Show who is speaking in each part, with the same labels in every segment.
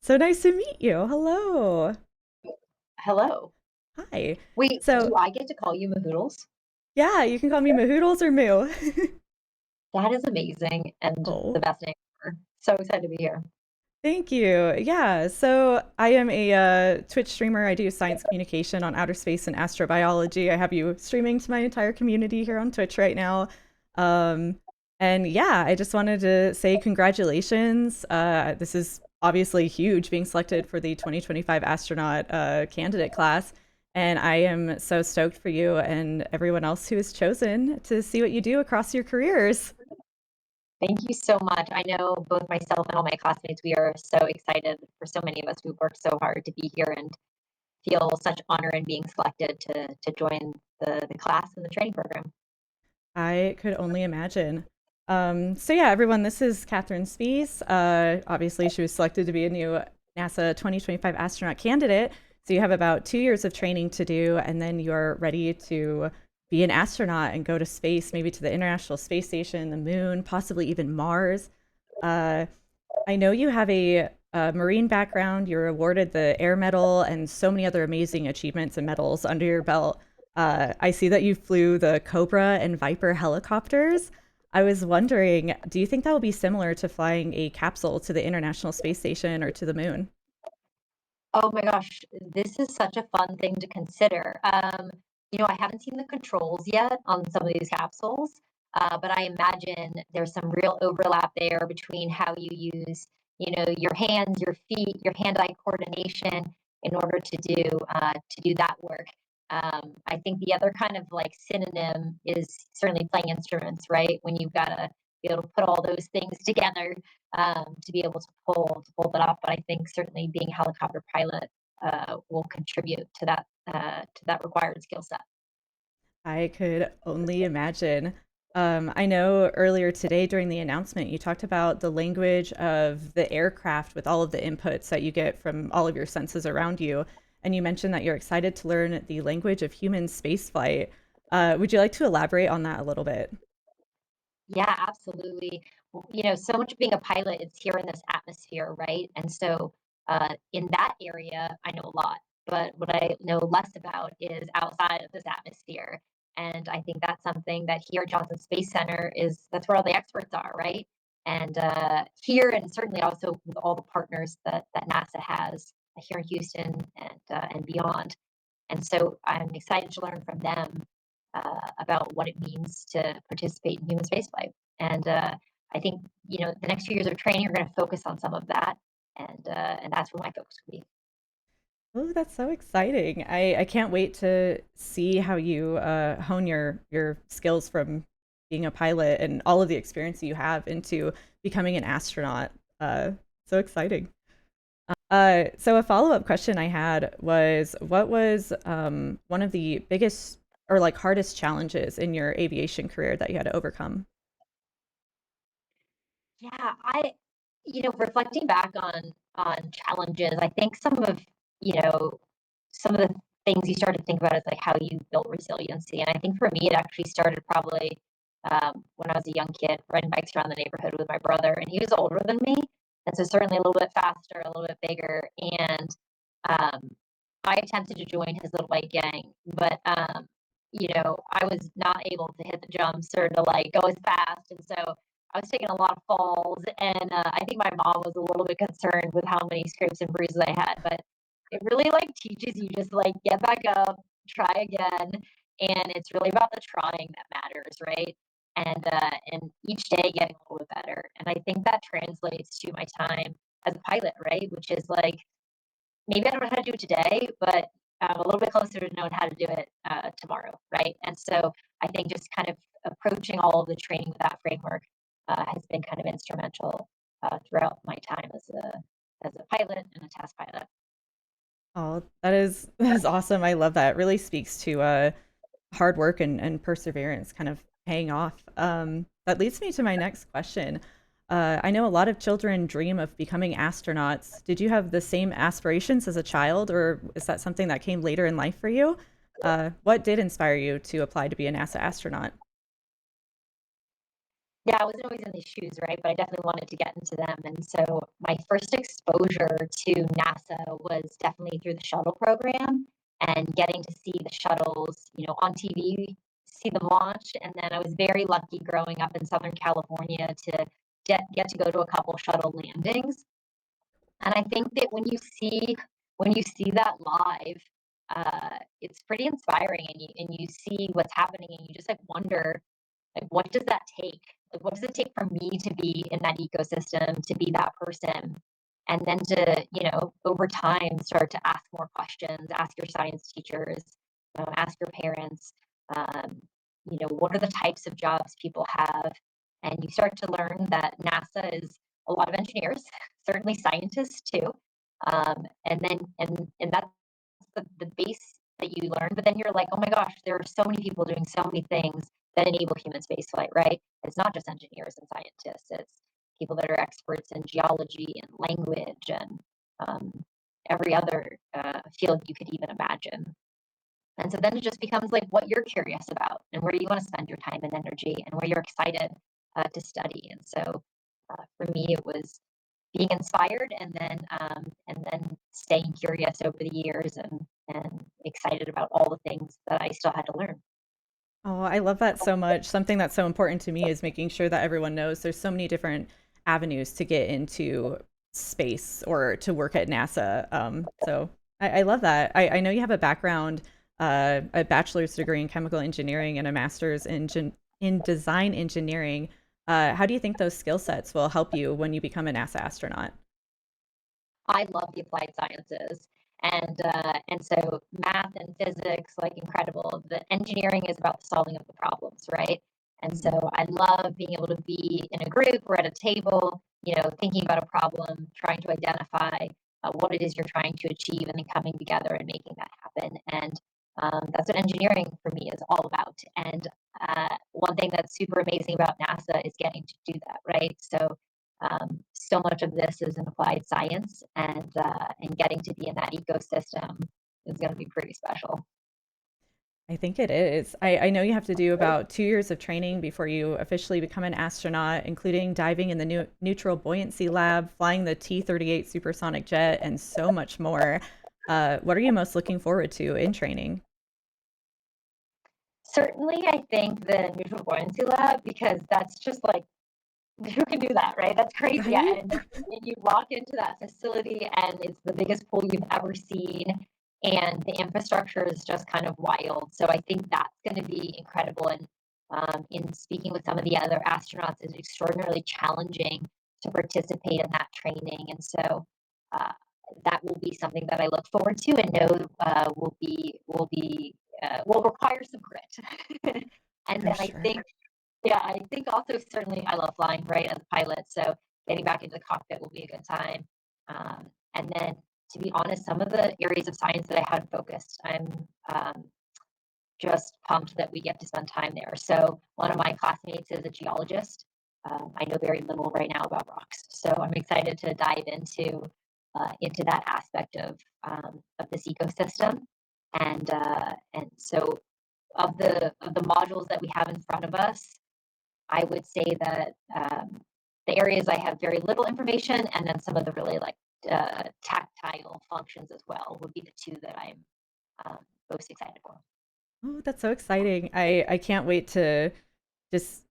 Speaker 1: So nice to meet you. Hello.
Speaker 2: Hello.
Speaker 1: Hi.
Speaker 2: Wait,
Speaker 1: So,
Speaker 2: do I get to call you Moohoodles?
Speaker 1: yeah, you can call me Moohoodles or Moo.
Speaker 2: That is amazing and
Speaker 1: Oh,
Speaker 2: the best name ever. So excited to be here.
Speaker 1: thank you. Yeah, so I am a Twitch streamer. I do science communication on outer space and astrobiology. I have you streaming to my entire community here on Twitch right now. Um, and yeah, I just wanted to say congratulations. This is obviously huge being selected for the 2025 astronaut candidate class. And I am so stoked for you and everyone else who is chosen to see what you do across your careers.
Speaker 2: Thank you so much. I know both myself and all my classmates, we are so excited for so many of us who've worked so hard to be here and feel such honor in being selected to join the class and the training program.
Speaker 1: I could only imagine. So yeah, everyone, this is Katherine Spies. Obviously, she was selected to be a new NASA 2025 astronaut candidate. So you have about 2 years of training to do, and then you're ready to be an astronaut and go to space, maybe to the International Space Station, the moon, possibly even Mars. Uh, I know you have a marine background. You're awarded the Air Medal and so many other amazing achievements and medals under your belt. I see that you flew the Cobra and Viper helicopters. I was wondering, do you think that will be similar to flying a capsule to the International Space Station or to the moon?
Speaker 2: Oh my gosh, this is such a fun thing to consider. I haven't seen the controls yet on some of these capsules, but I imagine there's some real overlap there between how you use, your hands, your feet, your hand-eye coordination in order to do that work. I think the other kind of like synonym is certainly playing instruments, right? When you've got to be able to put all those things together to be able to pull that off. But I think certainly being a helicopter pilot will contribute to that required skill set.
Speaker 1: I could only imagine. I know earlier today during the announcement, you talked about the language of the aircraft with all of the inputs that you get from all of your senses around you. And you mentioned that you're excited to learn the language of human spaceflight. Would you like to elaborate on that a little bit?
Speaker 2: Yeah, absolutely. So much of being a pilot is here in this atmosphere, right? And so in that area, I know a lot. But what I know less about is outside of this atmosphere. And I think that's something that here at Johnson Space Center that's where all the experts are, right? And here, and certainly also with all the partners that NASA has here in Houston and beyond. And so I'm excited to learn from them about what it means to participate in human spaceflight. And I think the next few years of training are going to focus on some of that, and that's where my focus will be.
Speaker 1: Oh, that's so exciting. I can't wait to see how you hone your skills from being a pilot and all of the experience you have into becoming an astronaut. So exciting. So a follow-up question I had was, what was one of the biggest or like hardest challenges in your aviation career that you had to overcome?
Speaker 2: Yeah, reflecting back on challenges, I think some of the things you start to think about is like how you built resiliency. And I think for me, it actually started probably when I was a young kid riding bikes around the neighborhood with my brother, and he was older than me, and so certainly a little bit faster, a little bit bigger. And um, I attempted to join his little bike gang, but I was not able to hit the jumps or to like go as fast, and so I was taking a lot of falls, and I think my mom was a little bit concerned with how many scrapes and bruises I had, but it really like teaches you just like get back up, try again, and it's really about the trying that matters, right? And each day getting a little bit better. And I think that translates to my time as a pilot, right? Which is like maybe I don't know how to do it today, but I'm a little bit closer to knowing how to do it tomorrow, right? And so I think just kind of approaching all of the training with that framework has been kind of instrumental throughout my time as a pilot and a test pilot.
Speaker 1: Oh, that is awesome. I love that. It really speaks to hard work and perseverance kind of paying off. That leads me to my next question. I know a lot of children dream of becoming astronauts. Did you have the same aspirations as a child, or is that something that came later in life for you? What did inspire you to apply to be a NASA astronaut?
Speaker 2: yeah, I wasn't always in these shoes, right? But I definitely wanted to get into them. And so my first exposure to NASA was definitely through the shuttle program and getting to see the shuttles, on TV, see them launch. And then I was very lucky growing up in Southern California to get to go to a couple shuttle landings. And I think that when you see that live, it's pretty inspiring, and you see what's happening, and you just like wonder, like, what does that take? Like, what does it take for me to be in that ecosystem, to be that person? And then to, over time, start to ask more questions, ask your science teachers, ask your parents, what are the types of jobs people have? And you start to learn that NASA is a lot of engineers, certainly scientists too. And that's the base that you learn. But then you're like, oh my gosh, there are so many people doing so many things that enable human spaceflight, right? It's not just engineers and scientists, it's people that are experts in geology and language and every other field you could even imagine. And so then it just becomes like what you're curious about and where you want to spend your time and energy and where you're excited to study. And so for me, it was being inspired and then staying curious over the years and excited about all the things that I still had to learn.
Speaker 1: Oh, I love that so much. Something that's so important to me is making sure that everyone knows there's so many different avenues to get into space or to work at NASA. So I love that. I know you have a background, a bachelor's degree in chemical engineering and a master's in design engineering. How do you think those skill sets will help you when you become a NASA astronaut?
Speaker 2: I love the applied sciences. And so math and physics, like incredible. The engineering is about the solving of the problems, right? And so
Speaker 1: Mhm.
Speaker 2: I love being able to be in a group or at a table, thinking about a problem, trying to identify what it is you're trying to achieve, and then coming together and making that happen. And that's what engineering for me is all about. And one thing that's super amazing about NASA is getting to do that, right? So much of this is in applied science, and getting to be in that ecosystem is going to be pretty special.
Speaker 1: I think it is. I know you have to do about 2 years of training before you officially become an astronaut, including diving in the neutral buoyancy lab, flying the T-38 supersonic jet, and so much more. What are you most looking forward to in training?
Speaker 2: Certainly, I think the neutral buoyancy lab, because that's just like, who can do that, right? That's crazy.
Speaker 1: Right?
Speaker 2: And you walk into that facility and it's the biggest pool you've ever seen. And the infrastructure is just kind of wild. So I think that's going to be incredible. And in speaking with some of the other astronauts, it's extraordinarily challenging to participate in that training. And so uh, that will be something that I look forward to and know will require some grit. And
Speaker 1: For
Speaker 2: then I
Speaker 1: sure.
Speaker 2: think yeah, I think also certainly I love flying, right, as a pilot. So getting back into the cockpit will be a good time. And then, to be honest, some of the areas of science that I had focused, I'm just pumped that we get to spend time there. So one of my classmates is a geologist. I know very little right now about rocks, so I'm excited to dive into that aspect of this ecosystem. And so of the modules that we have in front of us, I would say that the areas I have very little information, and then some of the really like tactile functions as well would be the two that I'm most excited for.
Speaker 1: Oh, that's so exciting. I can't wait to just,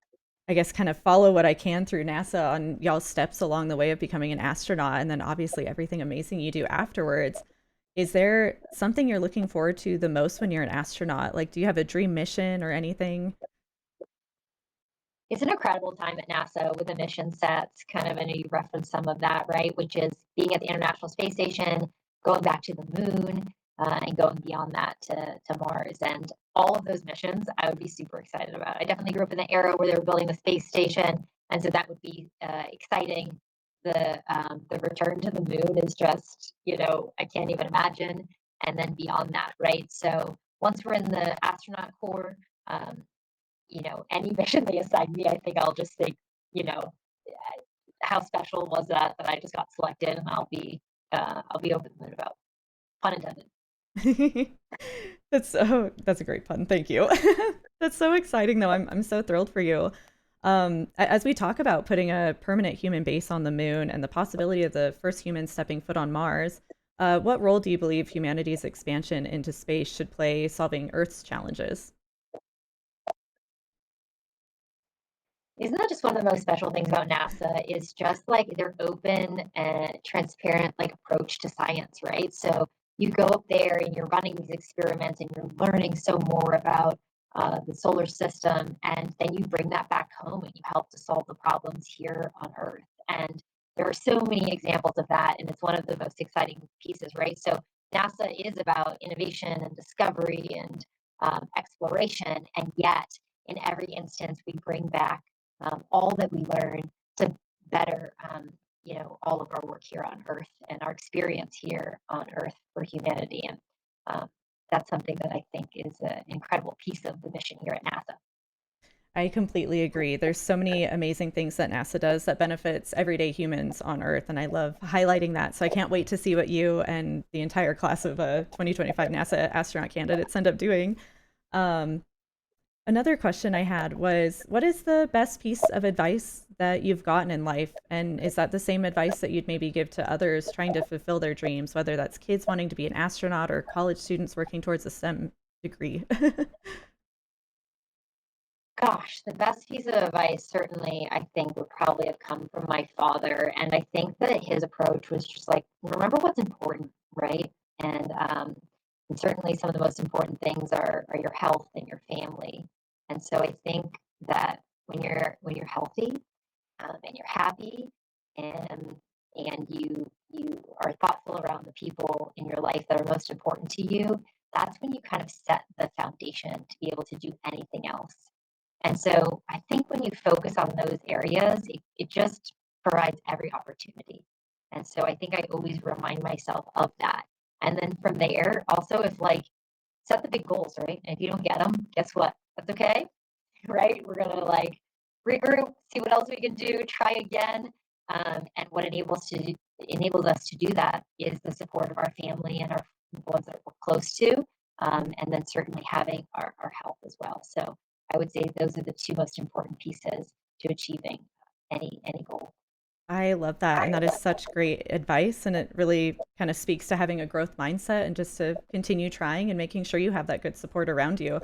Speaker 1: I guess, kind of follow what I can through NASA on y'all's steps along the way of becoming an astronaut, and then obviously everything amazing you do afterwards. Is there something you're looking forward to the most when you're an astronaut? Like, do you have a dream mission or anything?
Speaker 2: It's an incredible time at NASA with the mission sets. Kind of, I know you referenced some of that, right? Which is being at the International Space Station, going back to the moon, and going beyond that to Mars. And all of those missions, I would be super excited about. I definitely grew up in the era where they were building the space station, and so that would be exciting. The return to the moon is just, I can't even imagine. And then beyond that, right? So once we're in the astronaut corps, um, any mission they assign me, I think I'll just think, you know, how special was that I just got selected, and I'll be over the moon about. Pun intended.
Speaker 1: That's a great pun. Thank you. That's so exciting though. I'm so thrilled for you. As we talk about putting a permanent human base on the moon and the possibility of the first humans stepping foot on Mars, what role do you believe humanity's expansion into space should play solving Earth's challenges?
Speaker 2: Isn't that just one of the most special things about NASA is just like their open and transparent like approach to science, right? So you go up there and you're running these experiments and you're learning so more about the solar system, and then you bring that back home and you help to solve the problems here on Earth. And there are so many examples of that, and it's one of the most exciting pieces, right? So NASA is about innovation and discovery and exploration, and yet in every instance we bring back all that we learn to better, all of our work here on Earth and our experience here on Earth for humanity. And um, that's something that I think is an incredible piece of the mission here at NASA.
Speaker 1: I completely agree. There's so many amazing things that NASA does that benefits everyday humans on Earth, and I love highlighting that. So I can't wait to see what you and the entire class of 2025 NASA astronaut candidates end up doing. Um, Another question I had was, what is the best piece of advice that you've gotten in life? And is that the same advice that you'd maybe give to others trying to fulfill their dreams, whether that's kids wanting to be an astronaut or college students working towards a STEM degree?
Speaker 2: Gosh, the best piece of advice certainly I think would probably have come from my father. And I think that his approach was just like, remember what's important, right? And certainly some of the most important things are your health and your family. And so I think that when you're healthy and you're happy and and you are thoughtful around the people in your life that are most important to you, that's when you kind of set the foundation to be able to do anything else. And so I think when you focus on those areas, it just provides every opportunity. And so I think I always remind myself of that. And then from there, also, if like set the big goals, right? And if you don't get them, guess what? That's okay, right? We're gonna like regroup, see what else we can do, try again. And what enables us to do that is the support of our family and our ones that we're close to, and then certainly having our health as well. So I would say those are the two most important pieces to achieving any goal.
Speaker 1: I love that. And that is such great advice. And it really kind of speaks to having a growth mindset and just to continue trying and making sure you have that good support around you.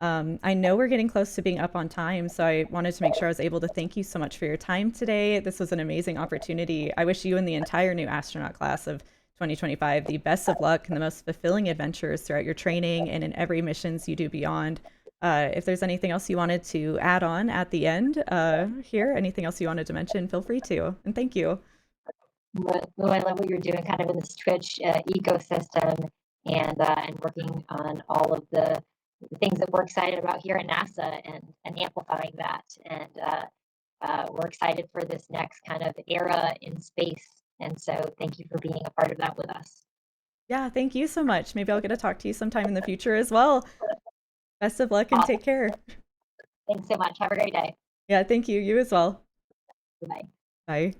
Speaker 1: I know we're getting close to being up on time, so I wanted to make sure I was able to thank you so much for your time today. This was an amazing opportunity. I wish you and the entire new astronaut class of 2025 the best of luck and the most fulfilling adventures throughout your training and in every missions you do beyond. If there's anything else you wanted to add on at the end here, anything else you wanted to mention, feel free to. And thank you.
Speaker 2: I love what you're doing kind of in this Twitch ecosystem and working on all of the things that we're excited about here at NASA and amplifying that. And we're excited for this next kind of era in space. And so thank you for being a part of that with us.
Speaker 1: Yeah, thank you so much. Maybe I'll get to talk to you sometime in the future as well. Best of luck and
Speaker 2: Awesome.
Speaker 1: take care.
Speaker 2: Thanks so much. Have a great day.
Speaker 1: Yeah, thank you. You as well.
Speaker 2: Bye.
Speaker 1: Bye.